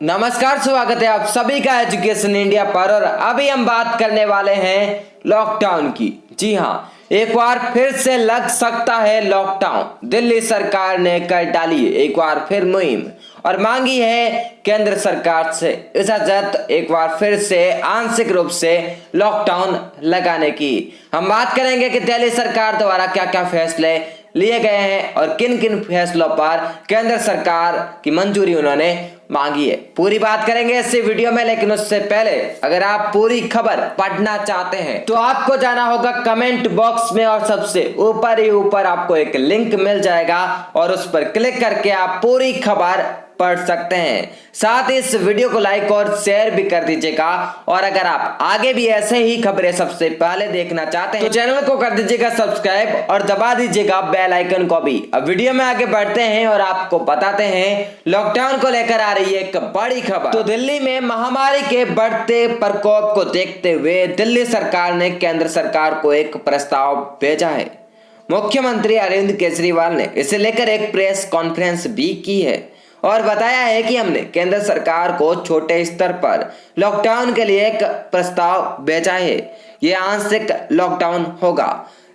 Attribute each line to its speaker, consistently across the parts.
Speaker 1: नमस्कार, स्वागत है आप सभी का एजुकेशन इंडिया पर। और अभी हम बात करने वाले हैं लॉकडाउन की। जी हाँ, एक बार फिर से लग सकता है लॉकडाउन। दिल्ली सरकार ने कर डाली एक बार फिर मुहिम और मांगी है केंद्र सरकार से इजाजत एक बार फिर से आंशिक रूप से लॉकडाउन लगाने की। हम बात करेंगे कि दिल्ली सरकार द्वारा क्या क्या फैसले लिए गए हैं और किन किन फैसलों पर केंद्र सरकार की मंजूरी उन्होंने मांगी है। पूरी बात करेंगे इस वीडियो में, लेकिन उससे पहले अगर आप पूरी खबर पढ़ना चाहते हैं तो आपको जाना होगा कमेंट बॉक्स में और सबसे ऊपर ही ऊपर आपको एक लिंक मिल जाएगा और उस पर क्लिक करके आप पूरी खबर पढ़ सकते हैं। साथ ही इस वीडियो को लाइक और शेयर भी कर दीजिएगा। और अगर आप आगे भी ऐसे ही खबरें सबसे पहले देखना चाहते हैं तो चैनल को कर दीजिएगा सब्सक्राइब और दबा दीजिएगा बेल आइकन को भी। अब वीडियो में आगे बढ़ते हैं और आपको बताते हैं लॉकडाउन को लेकर आ रही है एक बड़ी खबर। तो दिल्ली में महामारी के बढ़ते प्रकोप को देखते हुए दिल्ली सरकार ने केंद्र सरकार को एक प्रस्ताव भेजा है। मुख्यमंत्री अरविंद केजरीवाल ने इसे लेकर एक प्रेस कॉन्फ्रेंस भी की है और बताया है कि हमने केंद्र सरकार को छोटे स्तर पर लॉकडाउन के लिए एक प्रस्ताव भेजा है। यह आंशिक लॉकडाउन होगा।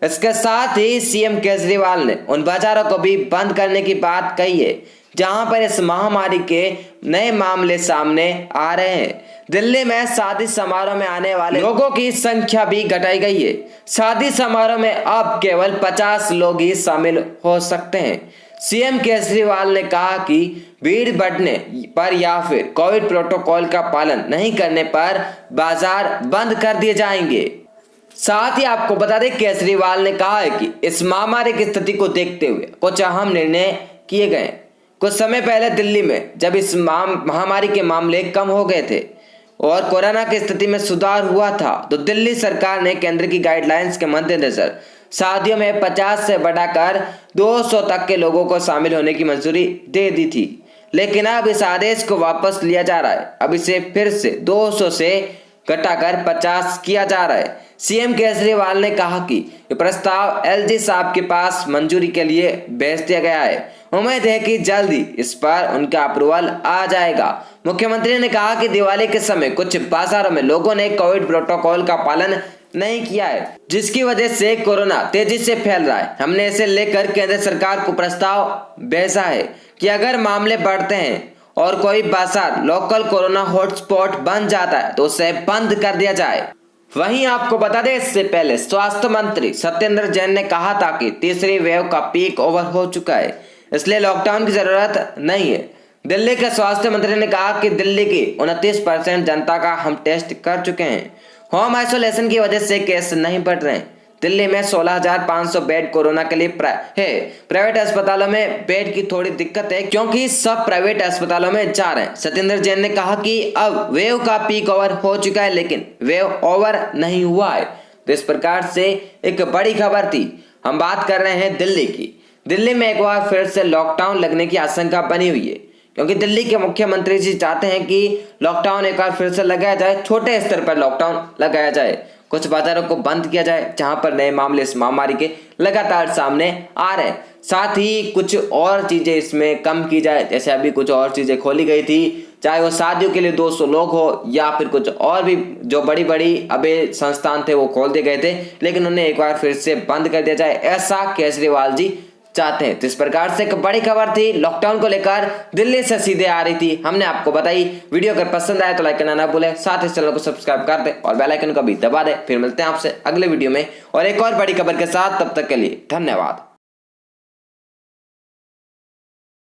Speaker 1: इसके साथ ही सीएम केजरीवाल ने उन बाजारों को भी बंद करने की बात कही है जहां पर इस महामारी के नए मामले सामने आ रहे हैं। दिल्ली में शादी समारोह में आने वाले लोगों की संख्या भी घटाई गई है। शादी समारोह में अब केवल 50 लोग ही शामिल हो सकते हैं। सीएम केजरीवाल ने कहा कि भीड़ बढ़ने पर या फिर कोविड प्रोटोकॉल का पालन नहीं करने पर बाजार बंद कर दिए जाएंगे। साथ ही आपको बता दें, केजरीवाल ने कहा है कि इस महामारी की स्थिति को देखते हुए कुछ अहम निर्णय किए गए। कुछ समय पहले दिल्ली में जब इस महामारी के मामले कम हो गए थे और कोरोना की स्थिति में सुधार हुआ था तो दिल्ली सरकार ने केंद्र की गाइडलाइंस के मद्देनजर शादियों में 50 से बढ़ाकर 200 तक के लोगों को शामिल होने की मंजूरी दे दी थी। लेकिन अब इस आदेश को वापस लिया जा रहा है। अब इसे फिर से 200 से घटाकर 50 किया जा रहा है। सीएम केजरीवाल ने कहा कि ये प्रस्ताव एलजी साहब के पास मंजूरी के लिए भेज दिया गया है। उम्मीद है कि जल्द ही इस पर उनका अप्रूवल आ जाएगा। मुख्यमंत्री ने कहा कि दिवाली के समय कुछ बाजारों में लोगों ने कोविड प्रोटोकॉल का पालन नहीं किया है, जिसकी वजह से कोरोना तेजी से फैल रहा है। हमने इसे लेकर केंद्र सरकार को प्रस्ताव भेजा है कि अगर मामले बढ़ते हैं और कोई बाजार लोकल कोरोना हॉटस्पॉट बन जाता है तो उसे बंद कर दिया जाए। वहीं आपको बता दें, इससे पहले स्वास्थ्य मंत्री सत्येंद्र जैन ने कहा था कि तीसरी वेव का पीक ओवर हो चुका है, इसलिए लॉकडाउन की जरूरत नहीं है। दिल्ली के स्वास्थ्य मंत्री ने कहा कि दिल्ली की 29% जनता का हम टेस्ट कर चुके हैं। होम आइसोलेशन की वजह से केस नहीं बढ़ रहे हैं। दिल्ली में 16,500 बेड कोरोना के लिए है। प्राइवेट अस्पतालों में बेड की थोड़ी दिक्कत है क्योंकि सब प्राइवेट अस्पतालों में जा रहे हैं। सत्येंद्र जैन ने कहा कि अब वेव का पीक ओवर हो चुका है, लेकिन वेव ओवर नहीं हुआ है। तो इस प्रकार से एक बड़ी खबर थी। हम बात कर रहे हैं दिल्ली की। दिल्ली में एक बार फिर से लॉकडाउन लगने की आशंका बनी हुई है क्योंकि दिल्ली के मुख्यमंत्री जी चाहते हैं कि लॉकडाउन एक बार फिर से लगाया जाए, छोटे स्तर पर लॉकडाउन लगाया जाए। कुछ बाजारों को बंद किया जाए जहां पर नए मामले इस महामारी के लगातार सामने आ रहे हैं। साथ ही कुछ और चीजें इसमें कम की जाए, जैसे अभी कुछ और चीजें खोली गई थी, चाहे वो शादियों के लिए 200 लोग हो या फिर कुछ और भी जो बड़ी बड़ी अभी संस्थान थे वो खोल दिए गए थे, लेकिन उन्हें एक बार फिर से बंद कर दिया जाए, ऐसा केजरीवाल जी चाहते हैं। तो इस प्रकार से एक बड़ी खबर थी लॉकडाउन को लेकर, दिल्ली से सीधे आ रही थी, हमने आपको बताई। वीडियो अगर पसंद आए तो लाइक करना ना भूलें, साथ ही चैनल को सब्सक्राइब कर दें और बेल आइकन को भी दबा दें। फिर मिलते हैं आपसे अगले वीडियो में और एक और बड़ी खबर के साथ। तब तक के लिए धन्यवाद।